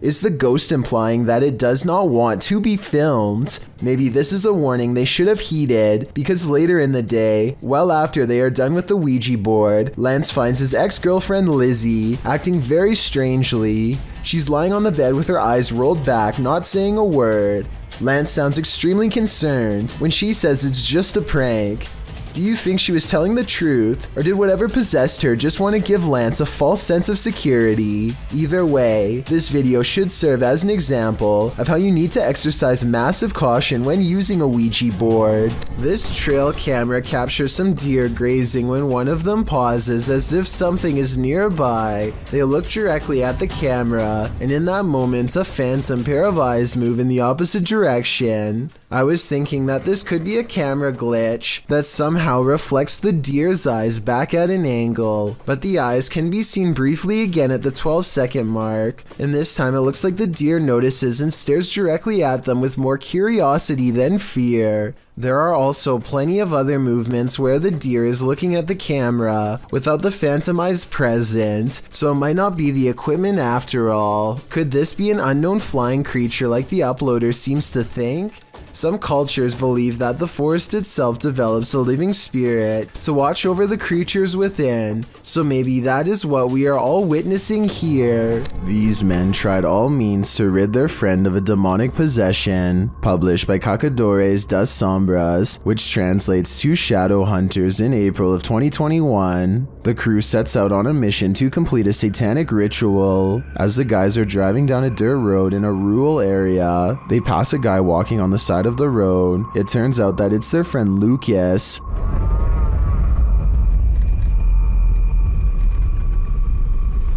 Is the ghost implying that it does not want to be filmed? Maybe this is a warning they should have heeded, because later in the day, well after they are done with the Ouija board, Lance finds his ex-girlfriend Lizzie acting very strangely. She's lying on the bed with her eyes rolled back, not saying a word. Lance sounds extremely concerned when she says it's just a prank. Do you think she was telling the truth, or did whatever possessed her just want to give Lance a false sense of security? Either way, this video should serve as an example of how you need to exercise massive caution when using a Ouija board. This trail camera captures some deer grazing when one of them pauses as if something is nearby. They look directly at the camera, and in that moment, a phantom pair of eyes move in the opposite direction. I was thinking that this could be a camera glitch that somehow reflects the deer's eyes back at an angle, but the eyes can be seen briefly again at the 12-second mark, and this time it looks like the deer notices and stares directly at them with more curiosity than fear. There are also plenty of other movements where the deer is looking at the camera without the phantom eyes present, so it might not be the equipment after all. Could this be an unknown flying creature like the uploader seems to think? Some cultures believe that the forest itself develops a living spirit to watch over the creatures within, so maybe that is what we are all witnessing here. These men tried all means to rid their friend of a demonic possession, published by Cacadores das Sombras, which translates to Shadow Hunters in April of 2021. The crew sets out on a mission to complete a satanic ritual. As the guys are driving down a dirt road in a rural area, they pass a guy walking on the side of the road. It turns out that it's their friend Lucas.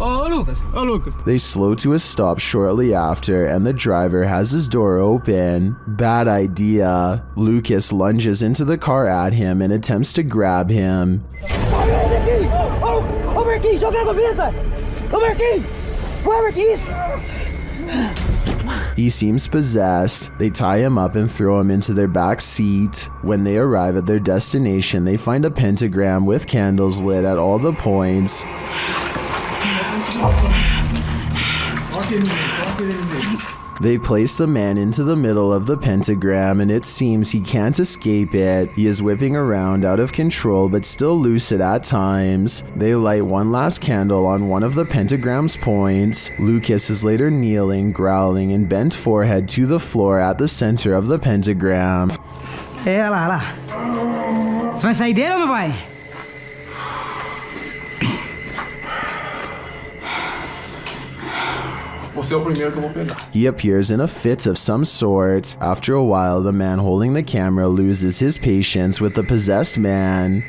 Oh, Lucas. They slow to a stop shortly after, and the driver has his door open. Bad idea. Lucas lunges into the car at him and attempts to grab him. He seems possessed. They tie him up and throw him into their back seat. When they arrive at their destination, they find a pentagram with candles lit at all the points. They place the man into the middle of the pentagram, and it seems he can't escape it. He is whipping around out of control but still lucid at times. They light one last candle on one of the pentagram's points. Lucas is later kneeling, growling, and bent forehead to the floor at the center of the pentagram. Hey, olha lá. Você vai sair dele ou não vai? He appears in a fit of some sort. After a while, the man holding the camera loses his patience with the possessed man.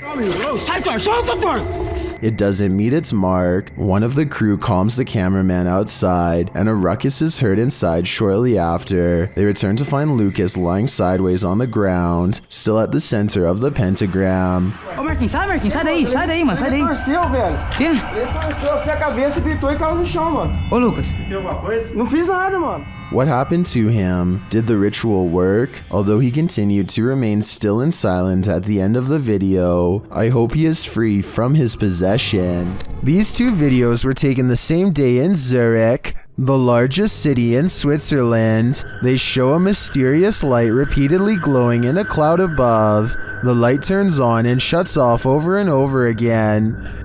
It doesn't meet its mark. One of the crew calms the cameraman outside, and a ruckus is heard inside shortly after. They return to find Lucas lying sideways on the ground, still at the center of the pentagram. Ô Marquinhos, sai daí, mano, sai daí. Ele torceu, velho. Quê? Ele torceu assim a cabeça, gritou e caiu no chão, mano. Ô Lucas. Tem alguma coisa? Não fiz nada, mano. What happened to him? Did the ritual work? Although he continued to remain still and silent at the end of the video, I hope he is free from his possession. These two videos were taken the same day in Zurich, the largest city in Switzerland. They show a mysterious light repeatedly glowing in a cloud above. The light turns on and shuts off over and over again.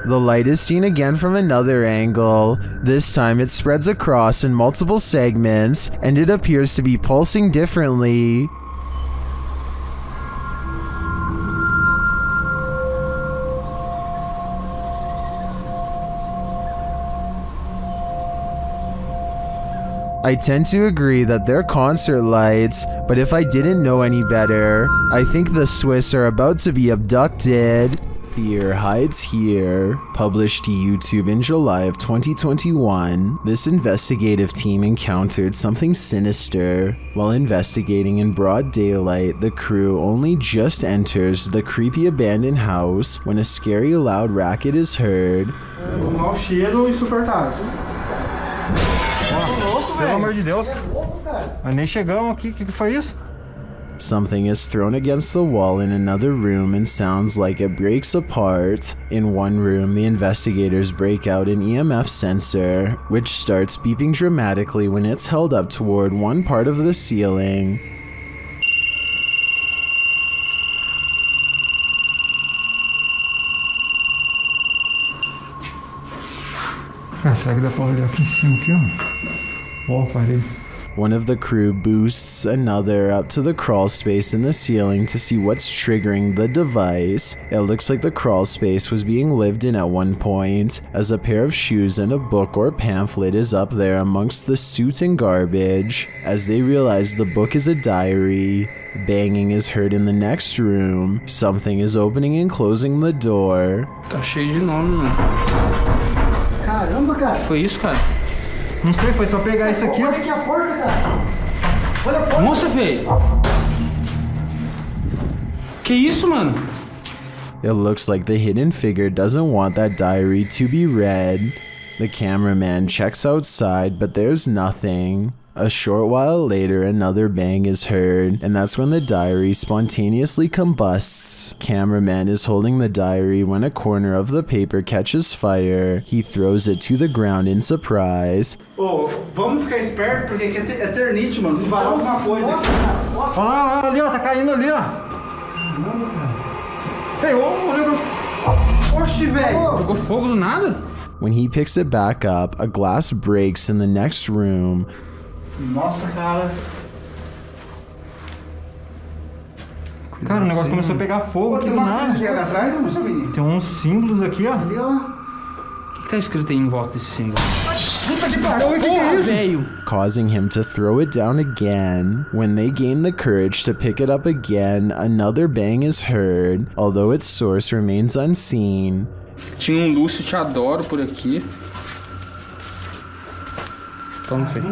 The light is seen again from another angle. This time it spreads across in multiple segments, and it appears to be pulsing differently. I tend to agree that they're concert lights, but if I didn't know any better, I think the Swiss are about to be abducted. Fear hides here. Published to YouTube in July of 2021, this investigative team encountered something sinister. While investigating in broad daylight, the crew only just enters the creepy abandoned house when a scary loud racket is heard. Mau cheiro insuportável. Pelo amor de Deus. Mas nem chegamos aqui, o que foi isso? Something is thrown against the wall in another room and sounds like it breaks apart. In one room, the investigators break out an EMF sensor, which starts beeping dramatically when it's held up toward one part of the ceiling. Ah, será que dá pra olhar aqui em cima aqui, ó? Ó, parei. One of the crew boosts another up to the crawl space in the ceiling to see what's triggering the device. It looks like the crawl space was being lived in at one point, as a pair of shoes and a book or pamphlet is up there amongst the soot and garbage. As they realize the book is a diary, banging is heard in the next room. Something is opening and closing the door. Tá cheio de nome, mano. Caramba, cara. Foi isso, cara? Não sei, foi só pegar isso aqui. Olha aqui a porta, cara. Olha a porta. Nossa, velho. Que isso, mano? It looks like the hidden figure doesn't want that diary to be read. The cameraman checks outside, but there's nothing. A short while later, another bang is heard, and that's when the diary spontaneously combusts. Cameraman is holding the diary when a corner of the paper catches fire. He throws it to the ground in surprise. Ô, vamos ficar esperto, porque aqui é eternite, mano. Se vai alguma coisa aqui. Olha lá, ali, ó, tá caindo ali, ó. Ei, ô, negócio. Oxi, velho. Pegou fogo do nada? When he picks it back up, a glass breaks in the next room. Nossa, cara. Cara, o negócio começou a pegar fogo aqui do nada. Tem uns símbolos aqui, ó. Ali, ó. O que tá escrito aí em volta desse símbolo? Puta que pariu, o que é isso? Velho. Causing him to throw it down again. When they gain the courage to pick it up again, another bang is heard, although its source remains unseen. Tinha um Lúcio Te Adoro por aqui. Toma, filho.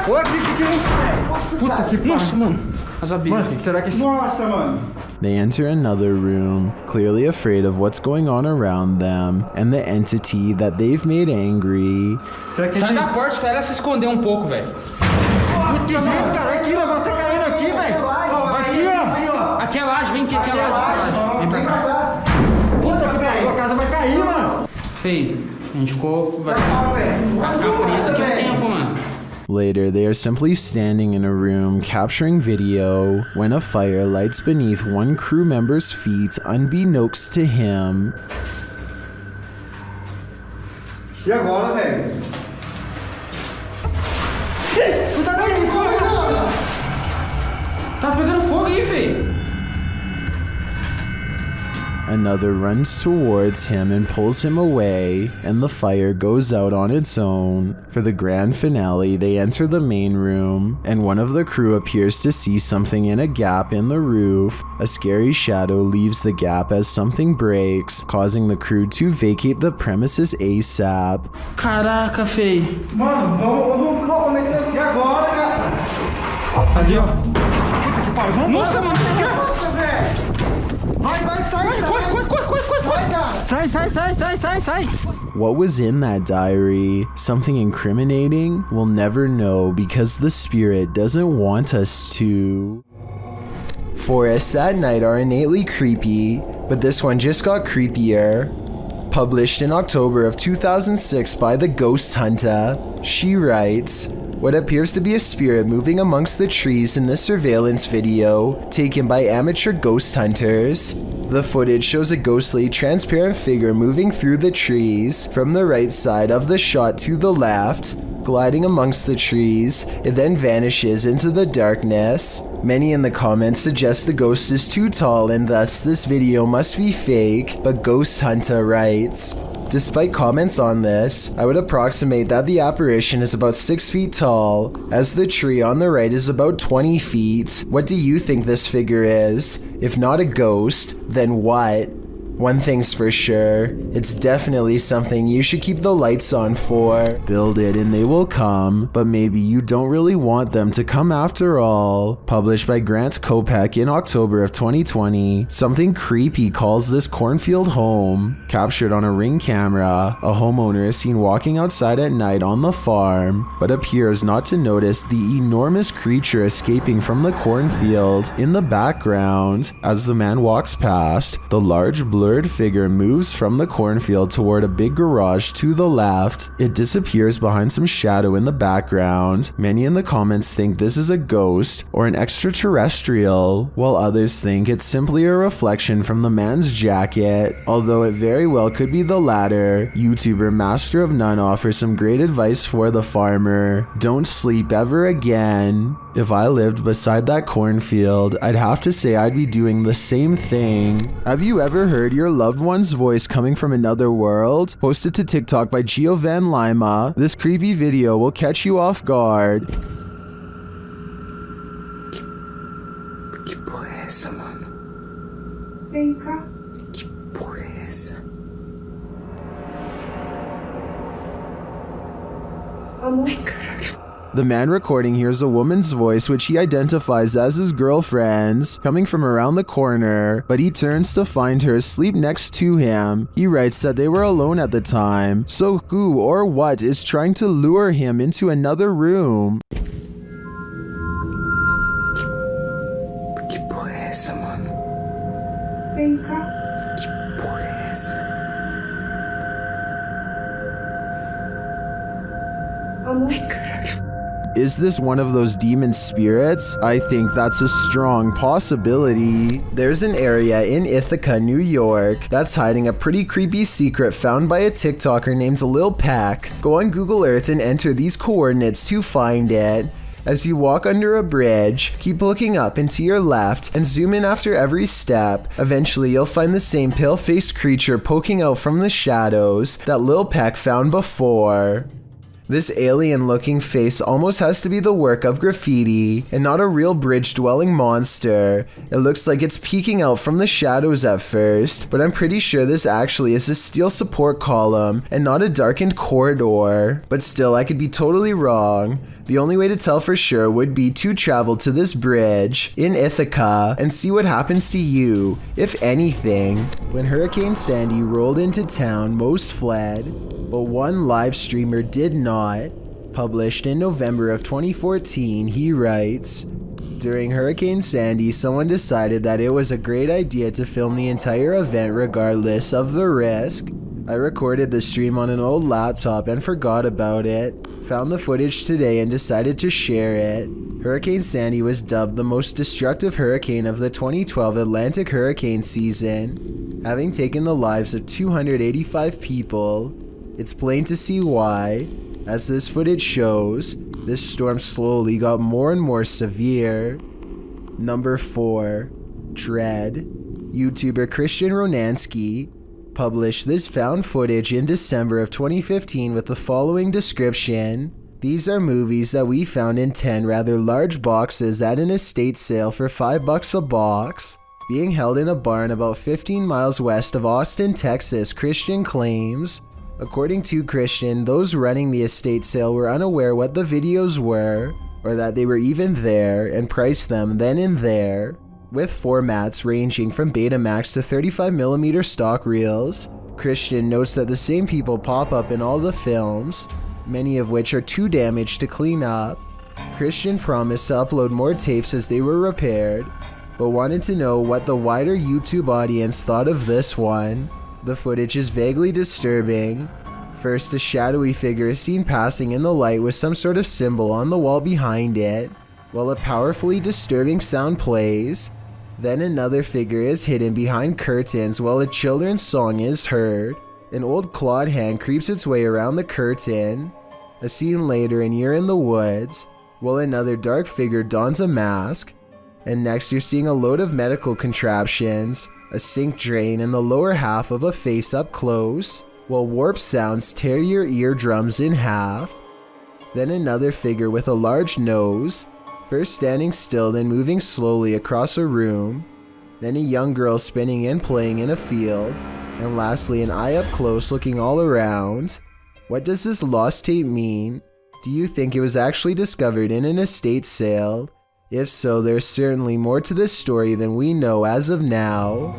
Olha aqui, que é isso, velho? Puta que pariu. Nossa, mano. As abelhas. Mano, será que esse... Nossa, mano. They enter another room, clearly afraid of what's going on around them and the entity that they've made angry. Sai da porta, espera ela se esconder um pouco, velho. Que jeito, cara. Aqui, o negócio tá caindo aqui, velho. Aqui, ó. Aqui é laje, vem aqui, aqui é laje. Vem pra cá. Puta que pariu, a casa vai cair, mano. Feio, a gente ficou... Vai ficar preso aqui um tempo, mano. Later, they are simply standing in a room capturing video when a fire lights beneath one crew member's feet unbeknownst to him. E agora, velho? Tá pegando fogo aí, velho. Another runs towards him and pulls him away, and the fire goes out on its own. For the grand finale, they enter the main room, and one of the crew appears to see something in a gap in the roof. A scary shadow leaves the gap as something breaks, causing the crew to vacate the premises ASAP. Caraca, feio. Mano, vamos como é que é? E agora, cara? Ali, ó. Puta que pariu. Vamos. Nossa, mano. Nossa, velho. Vai, sai. Sai. What was in that diary? Something incriminating? We'll never know because the spirit doesn't want us to. Forests at night are innately creepy, but this one just got creepier. Published in October of 2006 by the Ghost Hunter, she writes, what appears to be a spirit moving amongst the trees in this surveillance video, taken by amateur ghost hunters. The footage shows a ghostly, transparent figure moving through the trees, from the right side of the shot to the left, gliding amongst the trees. It then vanishes into the darkness. Many in the comments suggest the ghost is too tall and thus this video must be fake, but Ghost Hunter writes, despite comments on this, I would approximate that the apparition is about 6 feet tall, as the tree on the right is about 20 feet. What do you think this figure is? If not a ghost, then what? One thing's for sure, it's definitely something you should keep the lights on for. Build it and they will come, but maybe you don't really want them to come after all. Published by Grant Kopech in October of 2020, something creepy calls this cornfield home. Captured on a Ring camera, a homeowner is seen walking outside at night on the farm, but appears not to notice the enormous creature escaping from the cornfield in the background. As the man walks past, the large blurred figure moves from the cornfield toward a big garage to the left. It disappears behind some shadow in the background. Many in the comments think this is a ghost or an extraterrestrial, while others think it's simply a reflection from the man's jacket, although it very well could be the latter. YouTuber Master of None offers some great advice for the farmer. Don't sleep ever again. If I lived beside that cornfield, I'd have to say I'd be doing the same thing. Have you ever heard your loved one's voice coming from another world? Posted to TikTok by Gio Van Lima, this creepy video will catch you off guard. Que porra é essa, mano? Vem cá. Que porra é essa? Amor. Ai, caralho. The man recording hears a woman's voice which he identifies as his girlfriend's coming from around the corner, but he turns to find her asleep next to him. He writes that they were alone at the time, so who or what is trying to lure him into another room? Que porra é essa, mano? Vem cá. Que porra é essa? Amor. Is this one of those demon spirits? I think that's a strong possibility. There's an area in Ithaca, New York that's hiding a pretty creepy secret found by a TikToker named Lil Pac. Go on Google Earth and enter these coordinates to find it. As you walk under a bridge, keep looking up and to your left and zoom in after every step. Eventually you'll find the same pale-faced creature poking out from the shadows that Lil Pac found before. This alien-looking face almost has to be the work of graffiti and not a real bridge-dwelling monster. It looks like it's peeking out from the shadows at first, but I'm pretty sure this actually is a steel support column and not a darkened corridor. But still, I could be totally wrong. The only way to tell for sure would be to travel to this bridge in Ithaca and see what happens to you, if anything. When Hurricane Sandy rolled into town, most fled, but one live streamer did not. Published in November of 2014, he writes, "During Hurricane Sandy, someone decided that it was a great idea to film the entire event regardless of the risk. I recorded the stream on an old laptop and forgot about it. Found the footage today and decided to share it." Hurricane Sandy was dubbed the most destructive hurricane of the 2012 Atlantic hurricane season, having taken the lives of 285 people. It's plain to see why. As this footage shows, this storm slowly got more and more severe. Number 4. Dread. YouTuber Christian Ronansky published this found footage in December of 2015 with the following description. "These are movies that we found in 10 rather large boxes at an estate sale for $5 a box, being held in a barn about 15 miles west of Austin, Texas," Christian claims. According to Christian, those running the estate sale were unaware what the videos were, or that they were even there, and priced them then and there. With formats ranging from Betamax to 35mm stock reels, Christian notes that the same people pop up in all the films, many of which are too damaged to clean up. Christian promised to upload more tapes as they were repaired, but wanted to know what the wider YouTube audience thought of this one. The footage is vaguely disturbing. First, a shadowy figure is seen passing in the light with some sort of symbol on the wall behind it, while a powerfully disturbing sound plays. Then another figure is hidden behind curtains while a children's song is heard. An old clawed hand creeps its way around the curtain. A scene later and you're in the woods, while another dark figure dons a mask. And next you're seeing a load of medical contraptions, a sink drain and the lower half of a face up close, while warp sounds tear your eardrums in half. Then another figure with a large nose, first standing still then moving slowly across a room, then a young girl spinning and playing in a field, and lastly an eye up close looking all around. What does this lost tape mean? Do you think it was actually discovered in an estate sale? If so, there's certainly more to this story than we know as of now.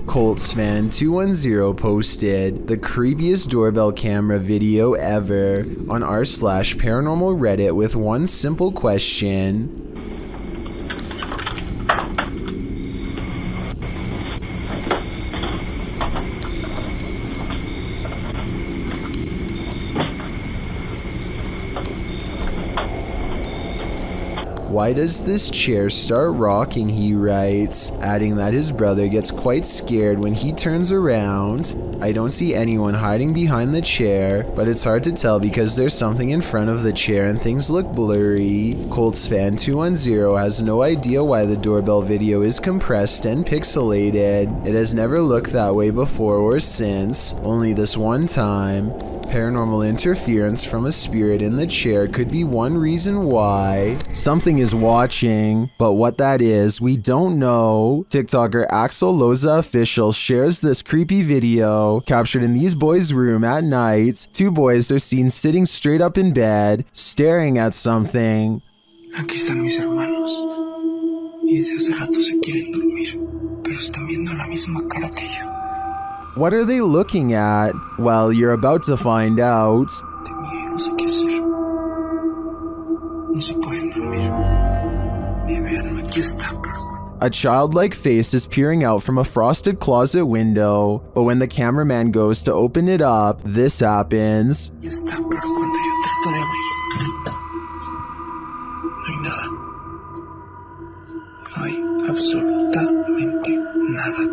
Coltsfan210 posted the creepiest doorbell camera video ever on r/paranormal Reddit with one simple question. Why does this chair start rocking, he writes, adding that his brother gets quite scared when he turns around. I don't see anyone hiding behind the chair, but it's hard to tell because there's something in front of the chair and things look blurry. Coltsfan210 has no idea why the doorbell video is compressed and pixelated. It has never looked that way before or since, only this one time. Paranormal interference from a spirit in the chair could be one reason why. Something is watching, but what that is, we don't know. TikToker Axel Loza Official shares this creepy video captured in these boys' room at night. Two boys are seen sitting straight up in bed, staring at something. Aquí están mis hermanos. Y desde hace rato se quieren dormir, pero están viendo la misma cara que yo. What are they looking at? Well, you're about to find out. No sé qué hacer. No se pueden dormir. Y vean, aquí está. A childlike face is peering out from a frosted closet window, but when the cameraman goes to open it up, this happens. Ya está, pero cuando yo trato de abrir, no hay nada. No hay absolutamente nada.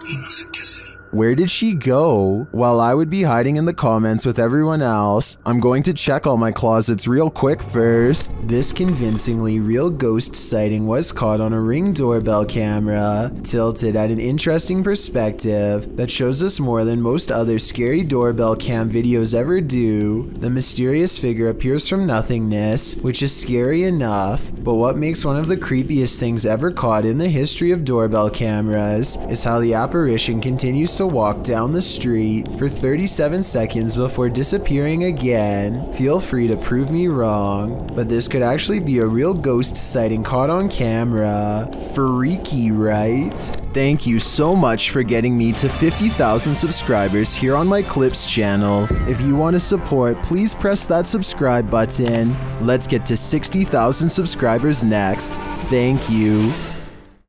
Y no sé qué hacer. Where did she go? While I would be hiding in the comments with everyone else, I'm going to check all my closets real quick first. This convincingly real ghost sighting was caught on a Ring doorbell camera, tilted at an interesting perspective that shows us more than most other scary doorbell cam videos ever do. The mysterious figure appears from nothingness, which is scary enough, but what makes one of the creepiest things ever caught in the history of doorbell cameras is how the apparition continues to walk down the street for 37 seconds before disappearing again. Feel free to prove me wrong, but this could actually be a real ghost sighting caught on camera. Freaky, right? Thank you so much for getting me to 50,000 subscribers here on my Clips channel. If you want to support, please press that subscribe button. Let's get to 60,000 subscribers next. Thank you.